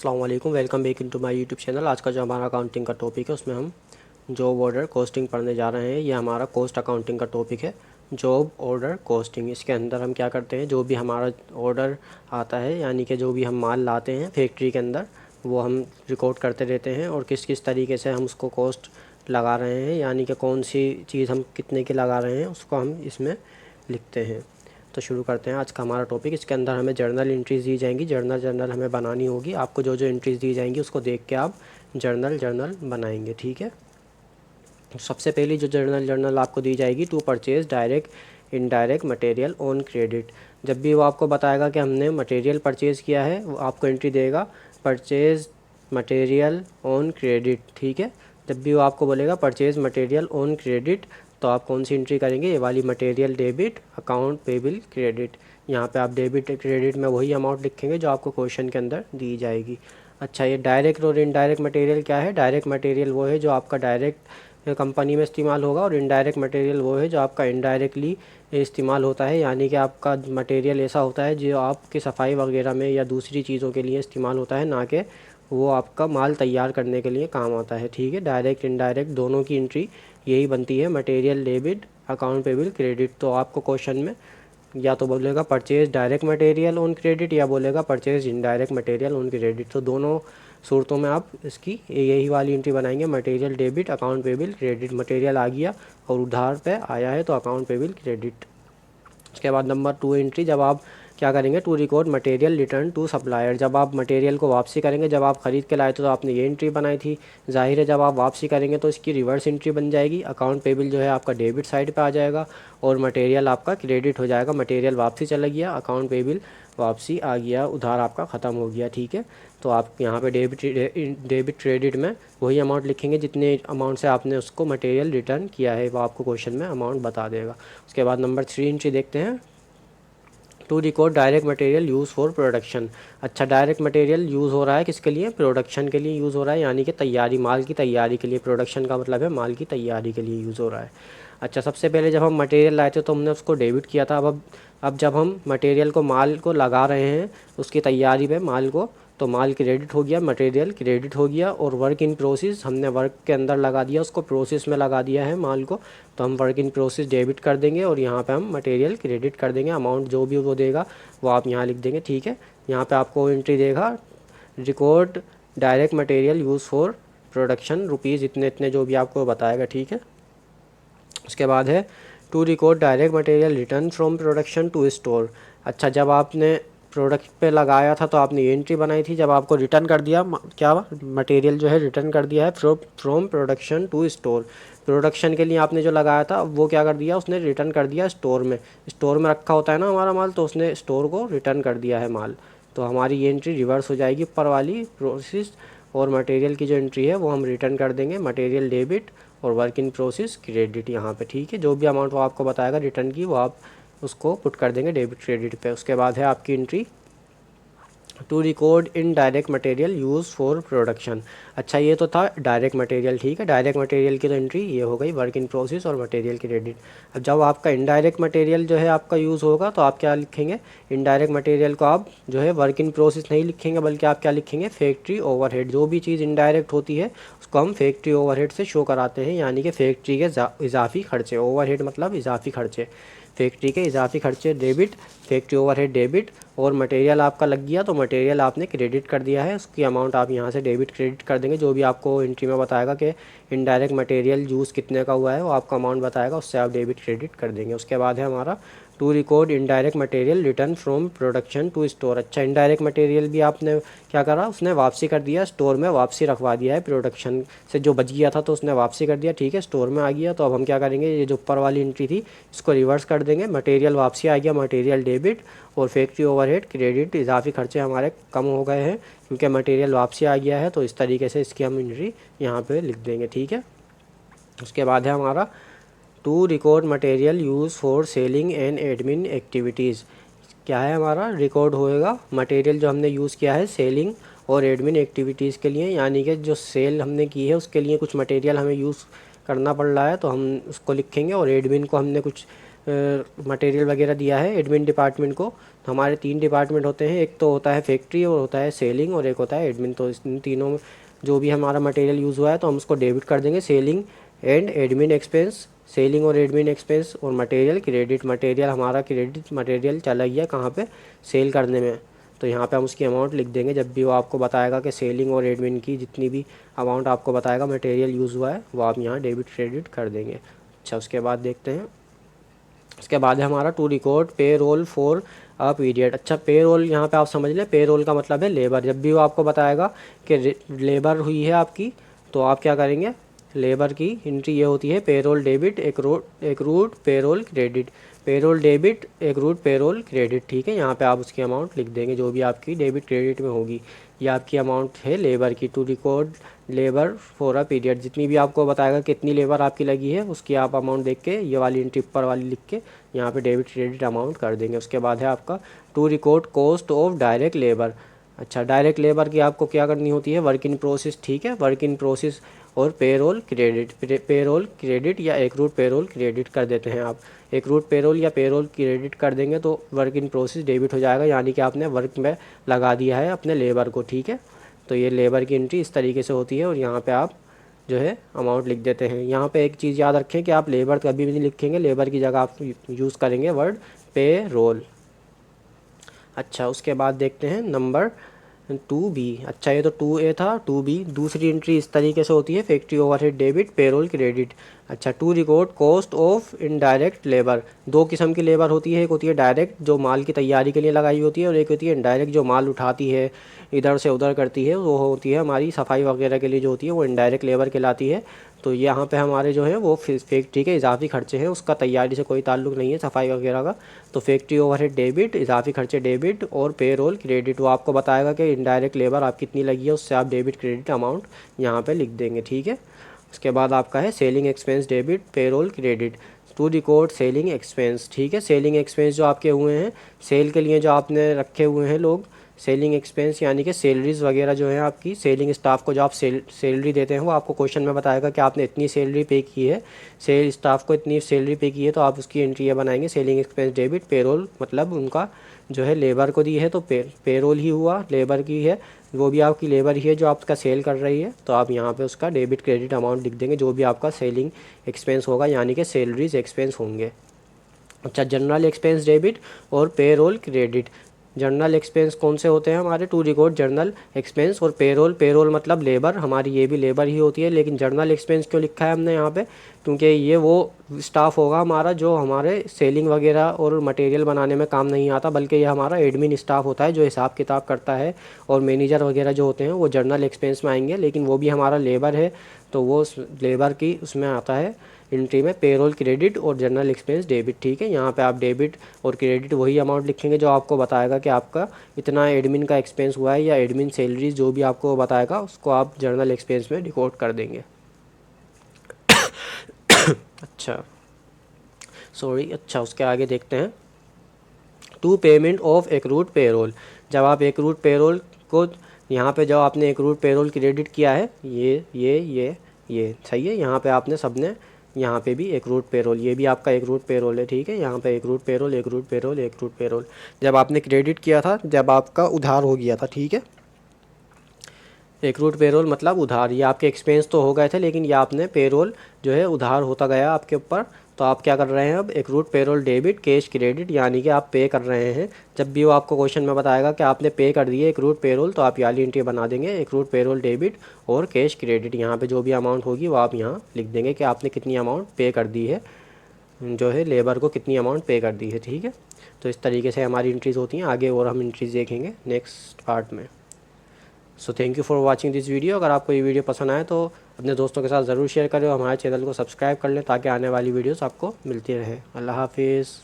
अस्सलाम वालेकुम, welcome back into my YouTube channel. आज का जो हमारा अकाउंटिंग का टॉपिक है उसमें हम जॉब ऑर्डर कॉस्टिंग पढ़ने जा रहे हैं। ये हमारा कॉस्ट अकाउंटिंग का टॉपिक है, जॉब ऑर्डर कॉस्टिंग। इसके अंदर हम क्या करते हैं, जो भी हमारा ऑर्डर आता है यानी कि जो भी हम माल लाते हैं फैक्ट्री के अंदर, वो हम रिकॉर्ड करते रहते हैं और किस किस तरीके से हम उसको कॉस्ट लगा रहे हैं, यानी कि कौन सी चीज़ हम कितने की लगा रहे हैं उसको हम इसमें लिखते हैं। तो शुरू करते हैं आज का हमारा टॉपिक। इसके अंदर हमें जर्नल एंट्रीज़ दी जाएंगी, जर्नल हमें बनानी होगी। आपको जो जो एंट्रीज़ दी जाएंगी उसको देख के आप जर्नल बनाएंगे, ठीक है। सबसे पहली जो जर्नल आपको दी जाएगी, to purchase direct indirect material on credit. जब भी वो आपको बताएगा कि हमने मटेरियल परचेज़ किया है, वो आपको एंट्री देगा परचेज मटेरियल ऑन क्रेडिट, ठीक है। जब भी वो आपको बोलेगा परचेज मटेरियल ऑन क्रेडिट, तो आप कौन सी एंट्री करेंगे, ये वाली material debit account payable credit. यहाँ पे आप डेबिट क्रेडिट में वही अमाउंट लिखेंगे जो आपको क्वेश्चन के अंदर दी जाएगी। अच्छा, ये डायरेक्ट और इनडायरेक्ट मटेरियल क्या है? डायरेक्ट मटेरियल वो है जो आपका डायरेक्ट कंपनी में इस्तेमाल होगा, और इनडायरेक्ट मटेरियल वो है जो आपका इनडायरेक्टली इस्तेमाल होता है, यानी कि आपका मटेरियल ऐसा होता है जो आपकी सफाई वगैरह में या दूसरी चीज़ों के लिए इस्तेमाल होता है, ना कि वो आपका माल तैयार करने के लिए काम आता है, ठीक है। डायरेक्ट इनडायरेक्ट दोनों की एंट्री यही बनती है, material debit account payable credit. तो आपको क्वेश्चन में या तो बोलेगा purchase direct material on credit या बोलेगा purchase indirect material on credit. तो दोनों सूरतों में आप इसकी यही वाली एंट्री बनाएंगे, material debit account payable credit. Material आ गया और उधार पे आया है तो अकाउंट पेबल क्रेडिट। उसके बाद नंबर 2 एंट्री, जब आप क्या करेंगे, to record material return to supplier. जब आप मटेरियल को वापसी करेंगे, जब आप ख़रीद के लाए थे तो आपने ये एंट्री बनाई थी, जाहिर है जब आप वापसी करेंगे तो इसकी रिवर्स एंट्री बन जाएगी। अकाउंट पेबल जो है आपका डेबिट साइड पे आ जाएगा और मटेरियल आपका क्रेडिट हो जाएगा। मटेरियल वापसी चला गया, अकाउंट पेबल वापसी आ गया, उधार आपका ख़त्म हो गया, ठीक है। तो आप यहाँ पे डेबिट क्रेडिट में वही अमाउंट लिखेंगे जितने अमाउंट से आपने उसको मटेरियल रिटर्न किया है, वो आपको क्वेश्चन में अमाउंट बता देगा। उसके बाद नंबर 3 एंट्री देखते हैं, to record direct material use for production. अच्छा, डायरेक्ट मटेरियल यूज़ हो रहा है किसके लिए? प्रोडक्शन के लिए यूज़ हो रहा है, यानी कि तैयारी, माल की तैयारी के लिए। प्रोडक्शन का मतलब है माल की तैयारी के लिए यूज़ हो रहा है। अच्छा, सबसे पहले जब हम मटेरियल लाए थे तो हमने उसको डेबिट किया था। अब जब हम मटेरियल को, माल को लगा रहे हैं उसकी तैयारी पे माल को, तो माल क्रेडिट हो गया, मटेरियल क्रेडिट हो गया। और वर्क इन प्रोसेस, हमने वर्क के अंदर लगा दिया, उसको प्रोसेस में लगा दिया है माल को, तो हम वर्क इन प्रोसेस डेबिट कर देंगे और यहाँ पे हम मटेरियल क्रेडिट कर देंगे। अमाउंट जो भी वो देगा वो आप यहाँ लिख देंगे, ठीक है। यहाँ पे आपको एंट्री देगा, record direct material use for production rupees इतने इतने, जो भी आपको बताएगा, ठीक है। उसके बाद है to record direct material return from production to store. अच्छा, जब आपने प्रोडक्ट पे लगाया था तो आपने ये एंट्री बनाई थी, जब आपको रिटर्न कर दिया, क्या मटेरियल जो है रिटर्न कर दिया है from production to store. Production के लिए आपने जो लगाया था वो क्या कर दिया, उसने रिटर्न कर दिया स्टोर में। स्टोर में रखा होता है ना हमारा माल, तो उसने स्टोर को रिटर्न कर दिया है माल। तो हमारी ये एंट्री रिवर्स हो जाएगी ऊपर वाली प्रोसेस, और मटेरियल की जो एंट्री है वो हम रिटर्न कर देंगे, मटेरियल डेबिट और वर्क इन प्रोसेस क्रेडिट यहाँ पे, ठीक है। जो भी अमाउंट वो आपको बताएगा रिटर्न की, वो आप उसको पुट कर देंगे डेबिट क्रेडिट पे। उसके बाद है आपकी entry, to record indirect material use for production. अच्छा, ये तो था डायरेक्ट मटेरियल, ठीक है। डायरेक्ट मटेरियल की तो एंट्री ये हो गई, वर्क इन प्रोसेस और मटेरियल क्रेडिट। अब जब आपका इनडायरेक्ट मटेरियल जो है आपका यूज़ होगा तो आप क्या लिखेंगे, इनडायरेक्ट मटेरियल को आप जो है वर्क इन प्रोसेस नहीं लिखेंगे, बल्कि आप क्या लिखेंगे, फैक्ट्री ओवरहेड। जो भी चीज़ इनडायरेक्ट होती है उसको हम फैक्ट्री ओवरहेड से शो कराते हैं, यानी कि फैक्ट्री के इजाफी खर्चे। ओवरहेड मतलब इजाफी खर्चे, फैक्ट्री के इजाफी खर्चे डेबिट, फैक्ट्री ओवरहेड डेबिट। और मटेरियल आपका लग गया तो मटेरियल आपने क्रेडिट कर दिया है, उसकी अमाउंट आप यहाँ से डेबिट क्रेडिट कर देंगे। जो भी आपको एंट्री में बताएगा कि इनडायरेक्ट मटेरियल यूज़ कितने का हुआ है, वो आपका अमाउंट बताएगा, उससे आप डेबिट क्रेडिट कर देंगे। उसके बाद है हमारा to record indirect material return from production to store. अच्छा, इनडायरेक्ट मटेरियल भी आपने क्या करा, उसने वापसी कर दिया, स्टोर में वापसी रखवा दिया है। प्रोडक्शन से जो बच गया था तो उसने वापसी कर दिया, ठीक है, स्टोर में आ गया। तो अब हम क्या करेंगे, ये जो ऊपर वाली एंट्री थी इसको रिवर्स कर देंगे, मटेरियल वापसी आ गया, मटेरियल डेबिट और फैक्ट्री ओवरहेड क्रेडिट। इजाफी खर्चे हमारे कम हो गए हैं क्योंकि मटेरियल वापसी आ गया है, तो इस तरीके से इसकी हम एंट्री यहाँ पे लिख देंगे, ठीक है। उसके बाद है हमारा to record material use for selling and admin activities. क्या है हमारा, रिकॉर्ड होएगा मटेरियल जो हमने यूज़ किया है सेलिंग और एडमिन एक्टिविटीज़ के लिए, यानी कि जो सेल हमने की है उसके लिए कुछ मटेरियल हमें यूज़ करना पड़ रहा है तो हम उसको लिखेंगे, और एडमिन को हमने कुछ मटेरियल वगैरह दिया है एडमिन डिपार्टमेंट को। तो हमारे 3 डिपार्टमेंट होते हैं, एक तो होता है फैक्ट्री और होता है सेलिंग और एक होता है एडमिन। तो इन तीनों में जो भी हमारा मटेरियल यूज़ हुआ है तो हम उसको डेबिट कर देंगे, selling and admin expense, selling और एडमिन एक्सपेंस। और मटेरियल क्रेडिट, मटेरियल हमारा क्रेडिट मटेरियल चला गया कहाँ पे, सेल करने में, तो यहाँ पे हम उसकी अमाउंट लिख देंगे। जब भी वो आपको बताएगा कि सेलिंग और एडमिन की जितनी भी अमाउंट आपको बताएगा मटेरियल यूज़ हुआ है वो आप यहाँ डेबिट क्रेडिट कर देंगे। अच्छा, उसके बाद देखते हैं, उसके बाद है हमारा टू रिकॉर्ड पे रोल फॉर अ पीरियड। अच्छा, पे रोल यहाँ पे आप समझ लें, पे रोल का मतलब है लेबर। जब भी वो आपको बताएगा कि लेबर हुई है आपकी, तो आप क्या करेंगे, लेबर की एंट्री ये होती है payroll debit accrued payroll credit, payroll debit accrued payroll credit. ठीक है, यहाँ पे आप उसकी अमाउंट लिख देंगे जो भी आपकी डेबिट क्रेडिट में होगी। ये आपकी अमाउंट है लेबर की, to record labour for a period. जितनी भी आपको बताएगा कितनी लेबर आपकी लगी है उसकी आप अमाउंट देख के ये वाली एंट्री ऊपर वाली लिख के यहाँ पे डेबिट क्रेडिट अमाउंट कर देंगे। उसके बाद है आपका to record cost of direct labour. अच्छा, डायरेक्ट लेबर की आपको क्या करनी होती है, वर्क इन प्रोसेस। ठीक है, वर्क इन प्रोसेस और पेरोल क्रेडिट, पेरोल क्रेडिट या एक्रूड पेरोल क्रेडिट कर देते हैं आप। एक्रूड पेरोल या पेरोल क्रेडिट कर देंगे तो वर्क इन प्रोसेस डेबिट हो जाएगा, यानी कि आपने वर्क में लगा दिया है अपने लेबर को। ठीक है, तो ये लेबर की एंट्री इस तरीके से होती है और यहाँ पे आप जो है अमाउंट लिख देते हैं। यहाँ पे एक चीज़ याद रखें कि आप लेबर कभी भी नहीं लिखेंगे, लेबर की जगह आप यूज़ करेंगे वर्ड पे रोल। अच्छा, उसके बाद देखते हैं नंबर 2B। अच्छा, ये तो 2A था। 2B दूसरी एंट्री इस तरीके से होती है, factory overhead debit payroll credit. अच्छा, to record cost of indirect labour. दो किस्म की लेबर होती है, एक होती है डायरेक्ट जो माल की तैयारी के लिए लगाई होती है और एक होती है इनडायरेक्ट जो माल उठाती है इधर से उधर करती है, वो होती है हमारी सफाई वगैरह के लिए जो होती है वो इनडायरेक्ट लेबर कहलाती है। तो यहाँ पे हमारे जो है वो फैक्ट्री के इजाफी खर्चे हैं, उसका तैयारी से कोई ताल्लुक नहीं है सफाई वगैरह का। तो फैक्ट्री ओवरहेड डेबिट, इजाफी खर्चे डेबिट और पेरोल क्रेडिट, वो आपको बताएगा कि इनडायरेक्ट लेबर आप कितनी लगी है, उससे आप डेबिट क्रेडिट अमाउंट यहाँ पे लिख देंगे। ठीक है, उसके बाद आपका है selling expense debit payroll credit, to record selling expense. ठीक है, सेलिंग एक्सपेंस जो आपके हुए हैं सेल के लिए जो आपने रखे हुए हैं लोग, सेलिंग एक्सपेंस यानी कि सैलरीज़ वगैरह जो है आपकी, सेलिंग स्टाफ को जो आप सैलरी देते हैं वो आपको क्वेश्चन में बताएगा कि आपने इतनी सैलरी पे की है, सेल स्टाफ को इतनी सैलरी पे की है, तो आप उसकी एंट्री ये बनाएंगे सेलिंग एक्सपेंस डेबिट पेरोल, मतलब उनका जो है लेबर को दी है तो पेरोल ही हुआ, लेबर की है, वो भी आपकी लेबर ही है जो आपका सेल कर रही है, तो आप यहाँ पे उसका डेबिट क्रेडिट अमाउंट लिख देंगे जो भी आपका सेलिंग एक्सपेंस होगा, यानी कि सैलरीज एक्सपेंस होंगे। अच्छा, जनरल एक्सपेंस डेबिट और पेरोल क्रेडिट। जर्नल एक्सपेंस कौन से होते हैं हमारे, टू रिकॉर्ड जर्नल एक्सपेंस और पेरोल, पेरोल मतलब लेबर, हमारी ये भी लेबर ही होती है, लेकिन जर्नल एक्सपेंस क्यों लिखा है हमने यहाँ पे, क्योंकि ये वो स्टाफ होगा हमारा जो हमारे सेलिंग वगैरह और मटेरियल बनाने में काम नहीं आता, बल्कि ये हमारा एडमिन स्टाफ होता है जो हिसाब किताब करता है, और मैनेजर वगैरह जो होते हैं वो जर्नल एक्सपेंस में आएंगे, लेकिन वो भी हमारा लेबर है, तो वो लेबर की उसमें आता है एंट्री में पेरोल क्रेडिट और जनरल एक्सपेंस डेबिट। ठीक है, यहाँ पे आप डेबिट और क्रेडिट वही अमाउंट लिखेंगे जो आपको बताएगा कि आपका इतना एडमिन का एक्सपेंस हुआ है, या एडमिन सैलरीज जो भी आपको बताएगा उसको आप जर्नल एक्सपेंस में रिकॉर्ड कर देंगे। अच्छा, सॉरी। अच्छा, उसके आगे देखते हैं to payment of accrued payroll. जब आप एक्रूड पेरोल को यहाँ पे जब आपने एक्रूड पेरोल क्रेडिट किया है, ये सही है, यहाँ पे आपने सबने यहाँ पे भी एक्रूड पेरोल, ये भी आपका एक्रूड पेरोल है। ठीक है, यहाँ पे accrued payroll accrued payroll accrued payroll जब आपने क्रेडिट किया था जब आपका उधार हो गया था। ठीक है, एक्रूड पेरोल मतलब उधार, ये आपके एक्सपेंस तो हो गए थे लेकिन ये आपने पेरोल जो है उधार होता गया आपके ऊपर, तो आप क्या कर रहे हैं अब accrued payroll debit cash credit, यानी कि आप पे कर रहे हैं। जब भी वो आपको क्वेश्चन में बताएगा कि आपने पे कर दिए एक्रूड पेरोल, तो आप ये वाली एंट्री बना देंगे एक्रूड पेरोल डेबिट और कैश क्रेडिट। यहाँ पे जो भी अमाउंट होगी वो आप यहाँ लिख देंगे कि आपने कितनी अमाउंट पे कर दी है, जो है लेबर को कितनी अमाउंट पे कर दी है। ठीक है, तो इस तरीके से हमारी एंट्रीज़ होती हैं, आगे और हम एंट्रीज़ देखेंगे नेक्स्ट पार्ट में। So thank you for watching this video. अगर आपको ये वीडियो पसंद आए तो अपने दोस्तों के साथ ज़रूर शेयर करें और हमारे चैनल को सब्सक्राइब कर लें ताकि आने वाली वीडियोस आपको मिलती रहे। अल्लाह हाफिज़।